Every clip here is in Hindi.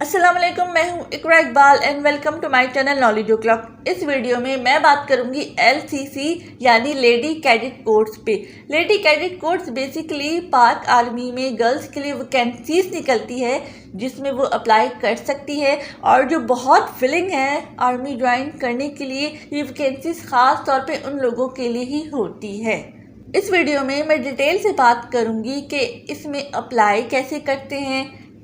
अस्सलाम वालेकुम, मैं हूं Iqra Iqbal and welcome to my channel knowledge o'clock. इस वीडियो में मैं बात करूंगी LCC यानी लेडी कैडेट कोर्स पे। Lady cadet course basically Pak army में गर्ल्स के लिए वैकेंसीज निकलती है जिसमें वो अप्लाई कर सकती है और जो बहुत फिलिंग है आर्मी ज्वाइन करने के लिए ये वैकेंसीज ख़ास तौर पे उन लोगों के लिए ही होती है। इस वीडियो में मैं डिटेल से बात करूंगी कि इसमें अप्लाई कैसे करते हैं,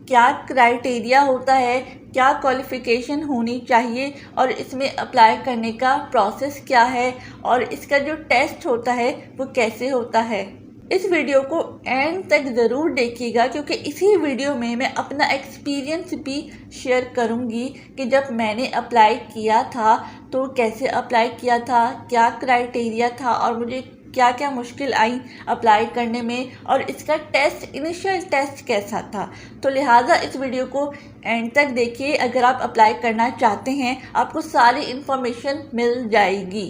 क्या क्राइटेरिया होता है, क्या क्वालिफ़िकेशन होनी चाहिए और इसमें अप्लाई करने का प्रोसेस क्या है और इसका जो टेस्ट होता है वो कैसे होता है। इस वीडियो को एंड तक ज़रूर देखिएगा क्योंकि इसी वीडियो में मैं अपना एक्सपीरियंस भी शेयर करूंगी कि जब मैंने अप्लाई किया था तो कैसे अप्लाई किया था, क्या क्राइटेरिया था और मुझे क्या क्या मुश्किल आई अप्लाई करने में और इसका टेस्ट इनिशियल टेस्ट कैसा था। तो लिहाजा इस वीडियो को एंड तक देखिए। अगर आप अप्लाई करना चाहते हैं आपको सारी इन्फॉर्मेशन मिल जाएगी।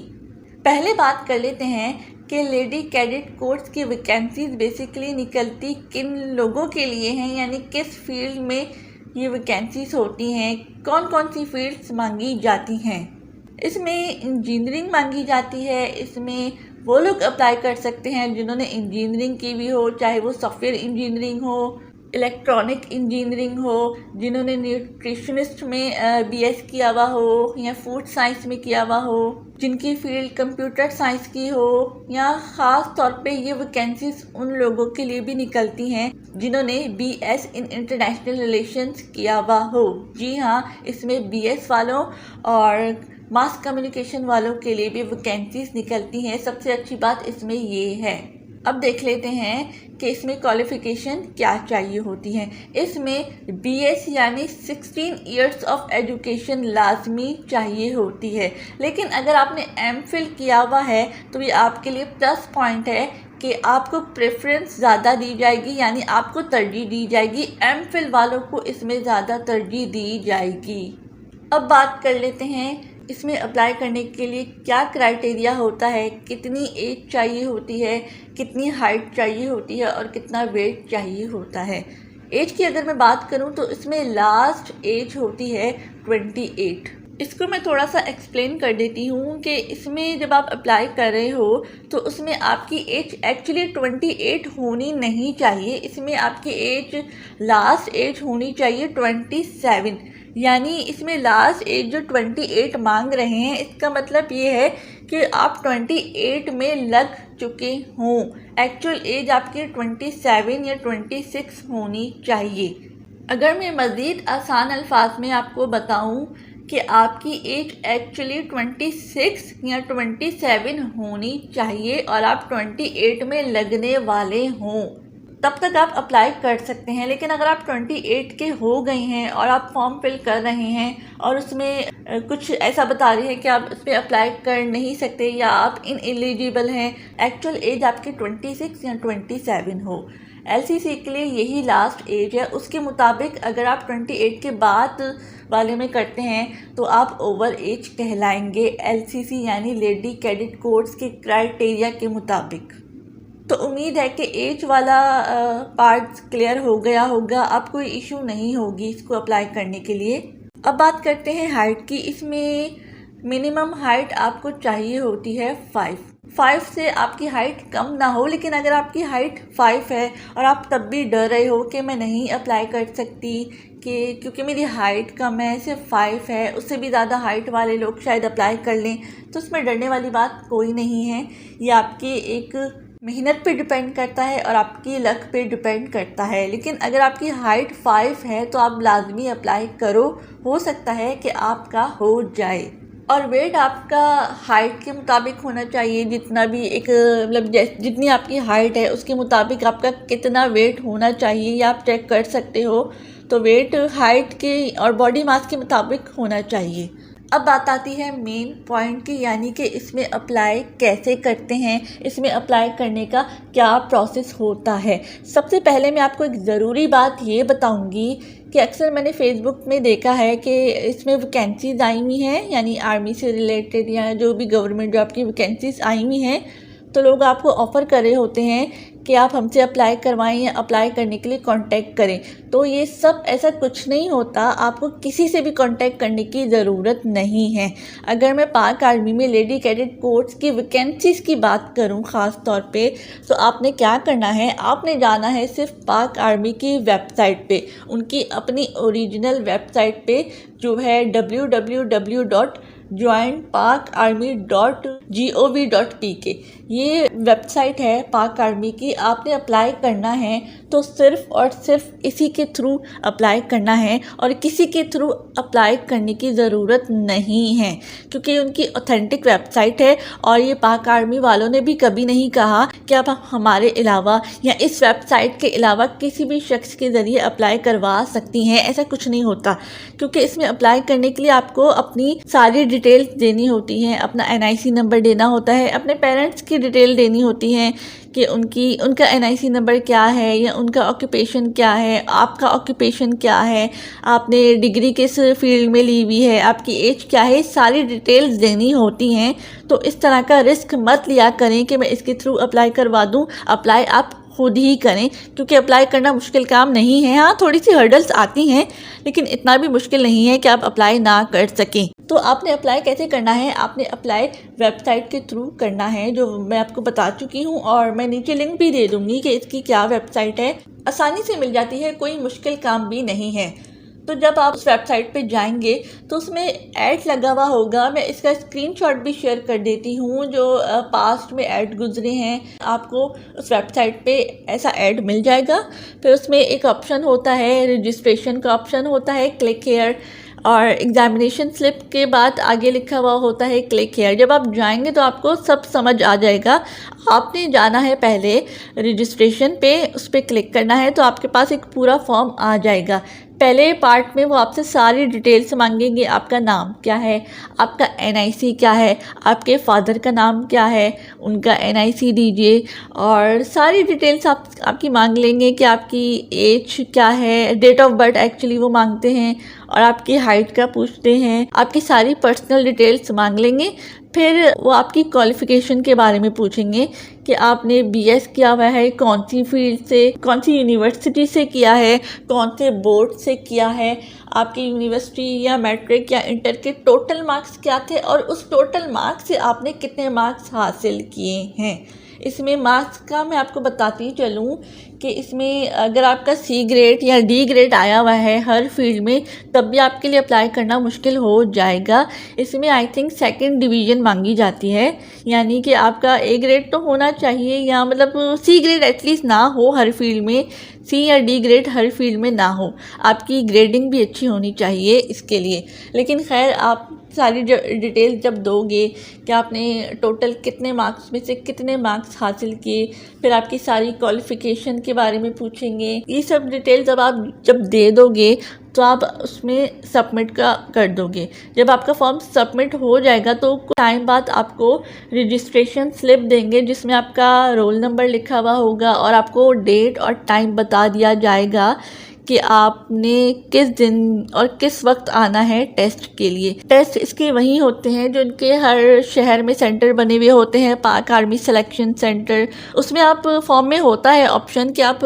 पहले बात कर लेते हैं कि लेडी कैडेट कोर्स की वैकेंसीज बेसिकली निकलती किन लोगों के लिए हैं, यानी किस फील्ड में ये वैकेंसीज होती हैं, कौन कौन सी फील्ड्स मांगी जाती हैं। इसमें इंजीनियरिंग मांगी जाती है। इसमें वो लोग अप्लाई कर सकते हैं जिन्होंने इंजीनियरिंग की भी हो, चाहे वो सॉफ्टवेयर इंजीनियरिंग हो, इलेक्ट्रॉनिक इंजीनियरिंग हो, जिन्होंने न्यूट्रिशनिस्ट में BS किया हुआ हो या फूड साइंस में किया हुआ हो, जिनकी फील्ड कंप्यूटर साइंस की हो, या ख़ास तौर पे ये वैकेंसीज उन लोगों के लिए भी निकलती हैं जिन्होंने BS इन इंटरनेशनल रिलेशंस किया हुआ हो। जी हाँ, इसमें BS वालों और मास कम्युनिकेशन वालों के लिए भी वैकेंसीज निकलती हैं। सबसे अच्छी बात इसमें ये है। अब देख लेते हैं कि इसमें क्वालिफ़िकेशन क्या चाहिए होती है। इसमें BS यानी 16 इयर्स ऑफ एजुकेशन लाजमी चाहिए होती है, लेकिन अगर आपने MPhil किया हुआ है तो ये आपके लिए प्लस पॉइंट है कि आपको प्रेफरेंस ज़्यादा दी जाएगी, यानी आपको तरजीह दी जाएगी। MPhil वालों को इसमें ज़्यादा तरजीह दी जाएगी। अब बात कर लेते हैं इसमें अप्लाई करने के लिए क्या क्राइटेरिया होता है, कितनी एज चाहिए होती है, कितनी हाइट चाहिए होती है और कितना वेट चाहिए होता है। एज की अगर मैं बात करूं तो इसमें लास्ट एज होती है 28। इसको मैं थोड़ा सा एक्सप्लेन कर देती हूँ कि इसमें जब आप अप्लाई कर रहे हो तो उसमें आपकी एज एक्चुअली 28 होनी नहीं चाहिए। इसमें आपकी एज लास्ट एज होनी चाहिए 27, यानी इसमें लास्ट एज जो 28 मांग रहे हैं इसका मतलब ये है कि आप 28 में लग चुके हों। एक्चुअल एज आपकी 27 या 26 होनी चाहिए। अगर मैं मज़ीद आसान अल्फाज में आपको बताऊं कि आपकी एज एक्चुअली 26 या 27 होनी चाहिए और आप 28 में लगने वाले हों, तब तक आप अप्लाई कर सकते हैं। लेकिन अगर आप 28 के हो गए हैं और आप फॉर्म फिल कर रहे हैं और उसमें कुछ ऐसा बता रहे हैं कि आप उस पर अप्लाई कर नहीं सकते या आप इनएलिजिबल हैं, एक्चुअल एज आपकी 26 या 27 हो, LCC के लिए यही लास्ट एज है। उसके मुताबिक अगर आप 28 के बाद वाले में करते हैं तो आप ओवर एज कहलाएंगे LCC यानी लेडी कैडेट कोर्स के क्राइटेरिया के मुताबिक। तो उम्मीद है कि एज वाला पार्ट क्लियर हो गया होगा, अब कोई इशू नहीं होगी इसको अप्लाई करने के लिए। अब बात करते हैं हाइट की। इसमें मिनिमम हाइट आपको चाहिए होती है 5 से आपकी हाइट कम ना हो। लेकिन अगर आपकी हाइट 5 है और आप तब भी डर रहे हो कि मैं नहीं अप्लाई कर सकती कि क्योंकि मेरी हाइट कम है, सिर्फ 5 है, उससे भी ज़्यादा हाइट वाले लोग शायद अप्लाई कर लें, तो उसमें डरने वाली बात कोई नहीं है। ये आपकी एक मेहनत पे डिपेंड करता है और आपकी लक पे डिपेंड करता है। लेकिन अगर आपकी हाइट 5 है तो आप लाजमी अप्लाई करो, हो सकता है कि आपका हो जाए। और वेट आपका हाइट के मुताबिक होना चाहिए, जितना भी एक मतलब जितनी आपकी हाइट है उसके मुताबिक आपका कितना वेट होना चाहिए ये आप चेक कर सकते हो। तो वेट हाइट के और बॉडी मास के मुताबिक होना चाहिए। अब बात आती है मेन पॉइंट की, यानी कि इसमें अप्लाई कैसे करते हैं, इसमें अप्लाई करने का क्या प्रोसेस होता है। सबसे पहले मैं आपको एक ज़रूरी बात ये बताऊंगी कि अक्सर मैंने फेसबुक में देखा है कि इसमें वैकेंसीज आई हुई हैं, यानी आर्मी से रिलेटेड या जो भी गवर्नमेंट जॉब की वैकेंसीज आई हुई हैं, तो लोग आपको ऑफ़र कर रहे होते हैं कि आप हमसे अप्लाई करवाएं या अप्लाई करने के लिए कांटेक्ट करें। तो ये सब ऐसा कुछ नहीं होता, आपको किसी से भी कांटेक्ट करने की ज़रूरत नहीं है। अगर मैं पाक आर्मी में लेडी कैडेट कोर्स की वैकेंसीज़ की बात करूं ख़ास तौर पे, तो आपने क्या करना है, आपने जाना है सिर्फ पाक आर्मी की वेबसाइट पे, उनकी अपनी ओरिजिनल वेबसाइट पे जो है www.joinpakarmy.gov.pk ये वेबसाइट है पाक आर्मी की। आपने अप्लाई करना है तो सिर्फ़ और सिर्फ इसी के थ्रू अप्लाई करना है और किसी के थ्रू अप्लाई करने की ज़रूरत नहीं है, क्योंकि उनकी ऑथेंटिक वेबसाइट है। और ये पाक आर्मी वालों ने भी कभी नहीं कहा कि आप हमारे अलावा या इस वेबसाइट के अलावा किसी भी शख्स के ज़रिए अप्लाई करवा सकती हैं। ऐसा कुछ नहीं होता, क्योंकि इसमें अप्लाई करने के लिए आपको अपनी सारी डिटेल्स देनी होती हैं, अपना NIC नंबर देना होता है, अपने पेरेंट्स की डिटेल देनी होती है कि उनका NIC नंबर क्या है या उनका ऑक्यूपेशन क्या है, आपका ऑक्यूपेशन क्या है, आपने डिग्री किस फील्ड में ली हुई है, आपकी एज क्या है, सारी डिटेल्स देनी होती हैं। तो इस तरह का रिस्क मत लिया करें कि मैं इसके थ्रू अप्लाई करवा दूं। अप्लाई आप खुद ही करें, क्योंकि अप्लाई करना मुश्किल काम नहीं है। हाँ, थोड़ी सी हर्डल्स आती हैं, लेकिन इतना भी मुश्किल नहीं है कि आप अप्लाई ना कर सकें। तो आपने अप्लाई कैसे करना है, आपने अप्लाई वेबसाइट के थ्रू करना है, जो मैं आपको बता चुकी हूँ और मैं नीचे लिंक भी दे दूँगी कि इसकी क्या वेबसाइट है। आसानी से मिल जाती है, कोई मुश्किल काम भी नहीं है। तो जब आप उस वेबसाइट पे जाएंगे तो उसमें ऐड लगा हुआ होगा, मैं इसका स्क्रीनशॉट भी शेयर कर देती हूँ, जो पास्ट में ऐड गुजरे हैं। आपको उस वेबसाइट पे ऐसा ऐड मिल जाएगा। फिर उसमें एक ऑप्शन होता है, रजिस्ट्रेशन का ऑप्शन होता है, क्लिक हेयर, और एग्जामिनेशन स्लिप के बाद आगे लिखा हुआ होता है क्लिक हेयर। जब आप जाएंगे तो आपको सब समझ आ जाएगा। आपने जाना है पहले रजिस्ट्रेशन पे, उस पर क्लिक करना है तो आपके पास एक पूरा फॉर्म आ जाएगा। पहले पार्ट में वो आपसे सारी डिटेल्स मांगेंगे, आपका नाम क्या है, आपका NIC क्या है, आपके फादर का नाम क्या है, उनका NIC दीजिए, और सारी डिटेल्स आपकी मांग लेंगे कि आपकी एज क्या है, डेट ऑफ बर्थ एक्चुअली वो मांगते हैं, और आपकी हाइट का पूछते हैं, आपकी सारी पर्सनल डिटेल्स मांग लेंगे। फिर वो आपकी क्वालिफ़िकेशन के बारे में पूछेंगे कि आपने BS किया हुआ है, कौन सी फील्ड से, कौन सी यूनिवर्सिटी से किया है, कौन से बोर्ड से किया है, आपकी यूनिवर्सिटी या मैट्रिक या इंटर के टोटल मार्क्स क्या थे, और उस टोटल मार्क्स से आपने कितने मार्क्स हासिल किए हैं। इसमें मार्क्स का मैं आपको बताती चलूँ कि इसमें अगर आपका C ग्रेड या D ग्रेड आया हुआ है हर फील्ड में, तब भी आपके लिए अप्लाई करना मुश्किल हो जाएगा। इसमें आई थिंक 2nd डिवीज़न मांगी जाती है, यानी कि आपका A ग्रेड तो होना चाहिए, या मतलब C ग्रेड एटलीस्ट ना हो हर फील्ड में, C या D ग्रेड हर फील्ड में ना हो। आपकी ग्रेडिंग भी अच्छी होनी चाहिए इसके लिए। लेकिन खैर, आप सारी डिटेल जब दोगे कि आपने टोटल कितने मार्क्स में से कितने मार्क्स हासिल किए, फिर आपकी सारी क्वालिफ़िकेशन के बारे में पूछेंगे। ये सब डिटेल जब दे दोगे तो आप उसमें सबमिट कर दोगे। जब आपका फॉर्म सबमिट हो जाएगा तो कुछ टाइम बाद आपको रजिस्ट्रेशन स्लिप देंगे, जिसमें आपका रोल नंबर लिखा हुआ होगा और आपको डेट और टाइम बता दिया जाएगा कि आपने किस दिन और किस वक्त आना है टेस्ट के लिए। टेस्ट इसके वही होते हैं जो इनके हर शहर में सेंटर बने हुए होते हैं, पाक आर्मी सिलेक्शन सेंटर। उसमें आप फॉर्म में होता है ऑप्शन कि आप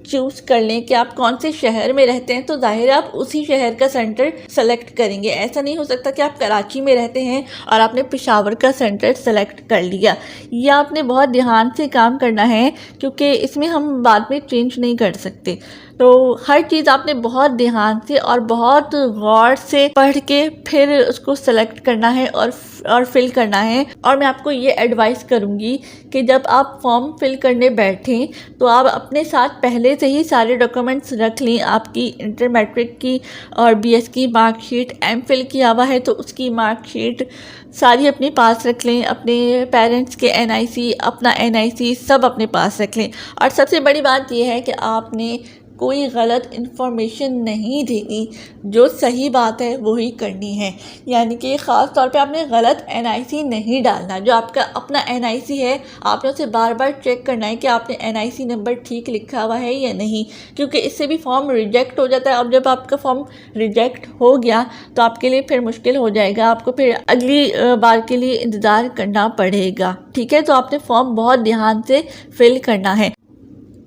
चूज़ कर लें कि आप कौन से शहर में रहते हैं, तो जाहिर है आप उसी शहर का सेंटर सेलेक्ट करेंगे। ऐसा नहीं हो सकता कि आप कराची में रहते हैं और आपने पेशावर का सेंटर सेलेक्ट कर लिया। ये आपने बहुत ध्यान से काम करना है, क्योंकि इसमें हम बाद में चेंज नहीं कर सकते। तो हर चीज़ आपने बहुत ध्यान से और बहुत गौर से पढ़ के फिर उसको सेलेक्ट करना है और फिल करना है। और मैं आपको ये एडवाइस करूँगी कि जब आप फॉर्म फिल करने बैठें तो आप अपने साथ पहले से ही सारे डॉक्यूमेंट्स रख लें। आपकी इंटर मैट्रिक की और BS की मार्कशीट, MPhil किया हुआ है तो उसकी मार्कशीट सारी अपने पास रख लें। अपने पेरेंट्स के NIC, अपना NIC सब अपने पास रख लें। और सबसे बड़ी बात यह है कि आपने कोई गलत इन्फॉर्मेशन नहीं देनी, जो सही बात है वही करनी है। यानी कि ख़ास तौर पे आपने गलत NIC नहीं डालना। जो आपका अपना NIC है आपने उसे बार बार चेक करना है कि आपने NIC नंबर ठीक लिखा हुआ है या नहीं, क्योंकि इससे भी फॉर्म रिजेक्ट हो जाता है। और जब आपका फॉर्म रिजेक्ट हो गया तो आपके लिए फिर मुश्किल हो जाएगा, आपको फिर अगली बार के लिए इंतज़ार करना पड़ेगा। ठीक है, तो आपने फॉर्म बहुत ध्यान से फिल करना है।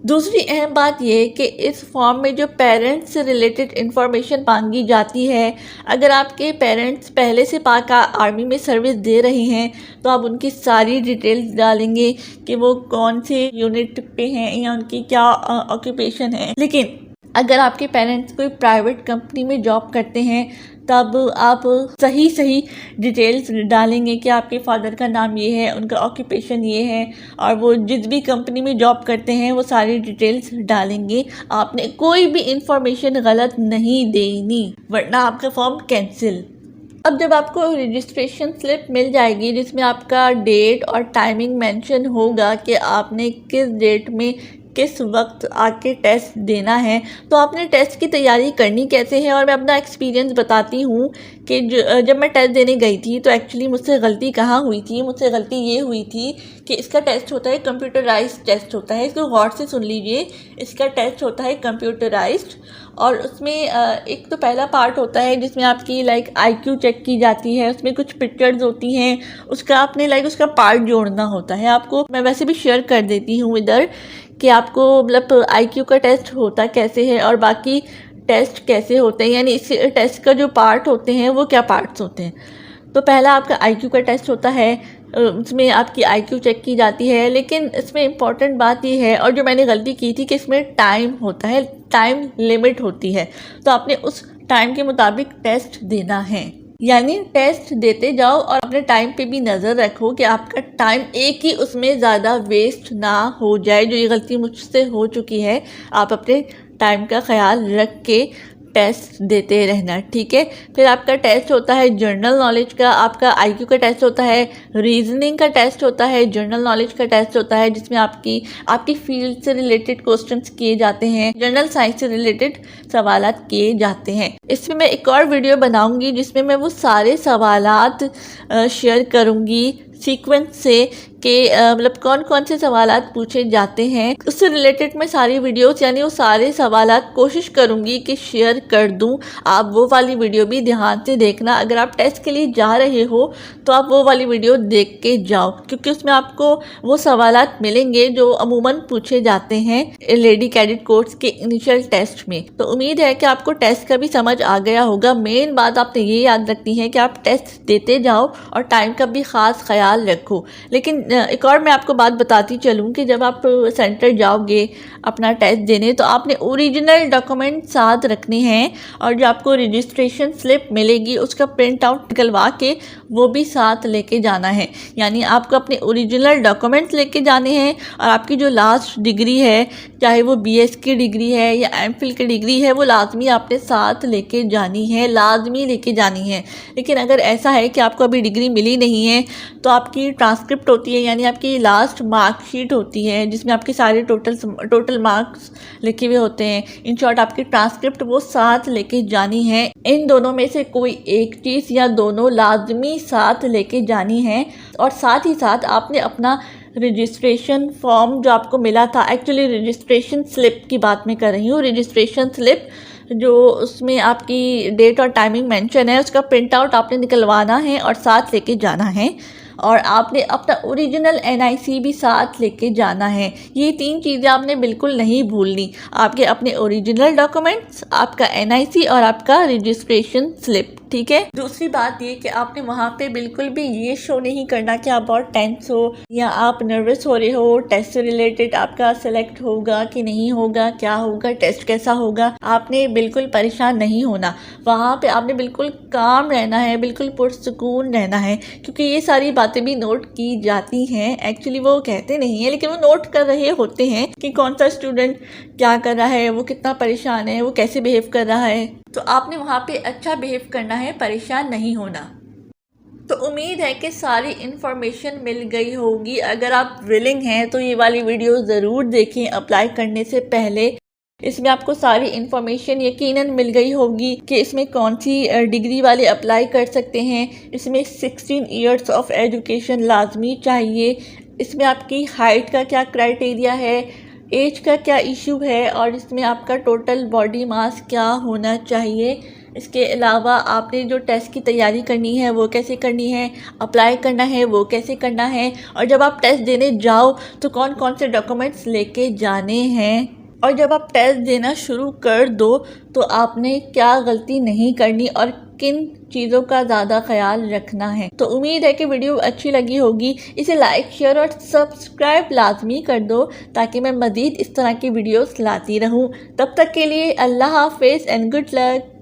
दूसरी अहम बात यह है कि इस फॉर्म में जो पेरेंट्स से रिलेटेड इंफॉर्मेशन मांगी जाती है, अगर आपके पेरेंट्स पहले से पाक आर्मी में सर्विस दे रहे हैं तो आप उनकी सारी डिटेल्स डालेंगे कि वो कौन से यूनिट पे हैं या उनकी क्या ऑक्यूपेशन है। लेकिन अगर आपके पेरेंट्स कोई प्राइवेट कंपनी में जॉब करते हैं तब आप सही डिटेल्स डालेंगे कि आपके फादर का नाम ये है, उनका ऑक्यूपेशन ये है, और वो जिस भी कंपनी में जॉब करते हैं वो सारी डिटेल्स डालेंगे। आपने कोई भी इंफॉर्मेशन गलत नहीं देनी, वरना आपका फॉर्म कैंसिल। अब जब आपको रजिस्ट्रेशन स्लिप मिल जाएगी जिसमें आपका डेट और टाइमिंग मेंशन होगा कि आपने किस डेट में किस वक्त आके टेस्ट देना है, तो आपने टेस्ट की तैयारी करनी कैसे है। और मैं अपना एक्सपीरियंस बताती हूँ कि जब मैं टेस्ट देने गई थी तो एक्चुअली मुझसे गलती कहाँ हुई थी। मुझसे गलती ये हुई थी कि इसका टेस्ट होता है कंप्यूटराइज्ड टेस्ट होता है। इसको गौर से सुन लीजिए, इसका टेस्ट होता है कंप्यूटराइज्ड, और उसमें एक तो पहला पार्ट होता है जिसमें आपकी IQ चेक की जाती है। उसमें कुछ पिक्चर्स होती हैं, उसका आपने उसका पार्ट जोड़ना होता है। आपको मैं वैसे भी शेयर कर देती हूँ इधर कि आपको मतलब IQ का टेस्ट होता कैसे है और बाकी टेस्ट कैसे होते हैं, यानी इस टेस्ट का जो पार्ट होते हैं वो क्या पार्ट्स होते हैं। तो पहला आपका IQ का टेस्ट होता है, उसमें आपकी IQ चेक की जाती है। लेकिन इसमें इम्पॉर्टेंट बात ये है, और जो मैंने गलती की थी, कि इसमें टाइम होता है, टाइम लिमिट होती है। तो आपने उस टाइम के मुताबिक टेस्ट देना है, यानी टेस्ट देते जाओ और अपने टाइम पे भी नज़र रखो कि आपका टाइम एक ही उसमें ज़्यादा वेस्ट ना हो जाए। जो ये गलती मुझसे हो चुकी है, आप अपने टाइम का ख्याल रख के टेस्ट देते रहना। ठीक है, फिर आपका टेस्ट होता है जनरल नॉलेज का, आपका IQ का टेस्ट होता है, रीजनिंग का टेस्ट होता है, जनरल नॉलेज का टेस्ट होता है जिसमें आपकी फील्ड से रिलेटेड क्वेश्चंस किए जाते हैं, जनरल साइंस से रिलेटेड सवालात किए जाते हैं। इसमें मैं एक और वीडियो बनाऊंगी जिसमें मैं वो सारे सवालात शेयर करूंगी सीक्वेंस से कि मतलब कौन कौन से सवालात पूछे जाते हैं। उससे रिलेटेड मैं सारी वीडियोस यानी वो सारे सवालात कोशिश करूंगी कि शेयर कर दूं। आप वो वाली वीडियो भी ध्यान से देखना। अगर आप टेस्ट के लिए जा रहे हो तो आप वो वाली वीडियो देख के जाओ, क्योंकि उसमें आपको वो सवालात मिलेंगे जो अमूमन पूछे जाते हैं लेडी कैडेट कोर्स के इनिशियल टेस्ट में। तो उम्मीद है कि आपको टेस्ट का भी समझ आ गया होगा। मेन बात आपने ये याद रखनी है कि आप टेस्ट देते जाओ और टाइम का भी ख़ास ख्याल रखो। लेकिन एक और मैं आपको बात बताती चलूँ कि जब आप सेंटर जाओगे अपना टेस्ट देने तो आपने ओरिजिनल डॉक्यूमेंट साथ रखने हैं, और जो आपको रजिस्ट्रेशन स्लिप मिलेगी उसका प्रिंट आउट निकलवा के वो भी साथ लेके जाना है। यानी आपको अपने ओरिजिनल डॉक्यूमेंट्स लेके जाने हैं, और आपकी जो लास्ट डिग्री है, चाहे वो BS की डिग्री है या MPhil की डिग्री है, वो लाजमी आपने साथ लेके जानी है, लाजमी लेके जानी है। लेकिन अगर ऐसा है कि आपको अभी डिग्री मिली नहीं है तो आपकी ट्रांसक्रिप्ट होती है, यानी आपकी लास्ट मार्कशीट होती है जिसमें आपके सारे टोटल मार्क्स लिखे हुए होते हैं। इन शॉर्ट आपकी ट्रांसक्रिप्ट वो साथ लेके जानी है। इन दोनों में से कोई एक चीज़ या दोनों लाजमी साथ लेके जानी है। और साथ ही साथ आपने अपना रजिस्ट्रेशन फॉर्म जो आपको मिला था, एक्चुअली रजिस्ट्रेशन स्लिप की बात मैं कर रही हूँ, रजिस्ट्रेशन स्लिप जो उसमें आपकी डेट और टाइमिंग मेंशन है, उसका प्रिंट आउट आपने निकलवाना है और साथ लेके जाना है। और आपने अपना ओरिजिनल NIC भी साथ लेके जाना है। ये 3 चीज़ें आपने बिल्कुल नहीं भूलनी, आपके अपने ओरिजिनल डॉक्यूमेंट्स, आपका NIC और आपका रजिस्ट्रेशन स्लिप। ठीक है। दूसरी बात ये कि आपने वहाँ पे बिल्कुल भी ये शो नहीं करना कि आप बहुत टेंस हो या आप नर्वस हो रहे हो, टेस्ट से रिलेटेड आपका सिलेक्ट होगा कि नहीं होगा, क्या होगा, टेस्ट कैसा होगा। आपने बिल्कुल परेशान नहीं होना, वहाँ पे आपने बिल्कुल काम रहना है, बिल्कुल पुरसुकून रहना है, क्योंकि ये सारी बातें भी नोट की जाती हैं। एक्चुअली वो कहते नहीं है लेकिन वो नोट कर रहे होते हैं कि कौन सा स्टूडेंट क्या कर रहा है, वो कितना परेशान है, वो कैसे बिहेव कर रहा है। तो आपने वहाँ पे अच्छा बिहेव करना है, परेशान नहीं होना। तो उम्मीद है कि सारी इन्फॉर्मेशन मिल गई होगी। अगर आप विलिंग हैं तो ये वाली वीडियो ज़रूर देखें अप्लाई करने से पहले। इसमें आपको सारी इन्फॉर्मेशन यकीनन मिल गई होगी कि इसमें कौन सी डिग्री वाले अप्लाई कर सकते हैं। इसमें 16 इयर्स ऑफ एजुकेशन लाजमी चाहिए। इसमें आपकी हाइट का क्या क्राइटेरिया है, एज का क्या इशू है और इसमें आपका टोटल बॉडी मास क्या होना चाहिए। इसके अलावा आपने जो टेस्ट की तैयारी करनी है वो कैसे करनी है, अप्लाई करना है वो कैसे करना है, और जब आप टेस्ट देने जाओ तो कौन कौन से डॉक्यूमेंट्स लेके जाने हैं, और जब आप टेस्ट देना शुरू कर दो तो आपने क्या गलती नहीं करनी और किन चीज़ों का ज़्यादा ख्याल रखना है। तो उम्मीद है कि वीडियो अच्छी लगी होगी। इसे लाइक, शेयर और सब्सक्राइब लाजमी कर दो ताकि मैं मज़ीद इस तरह की वीडियोस लाती रहूं। तब तक के लिए अल्लाह हाफिज़ एंड गुड लक।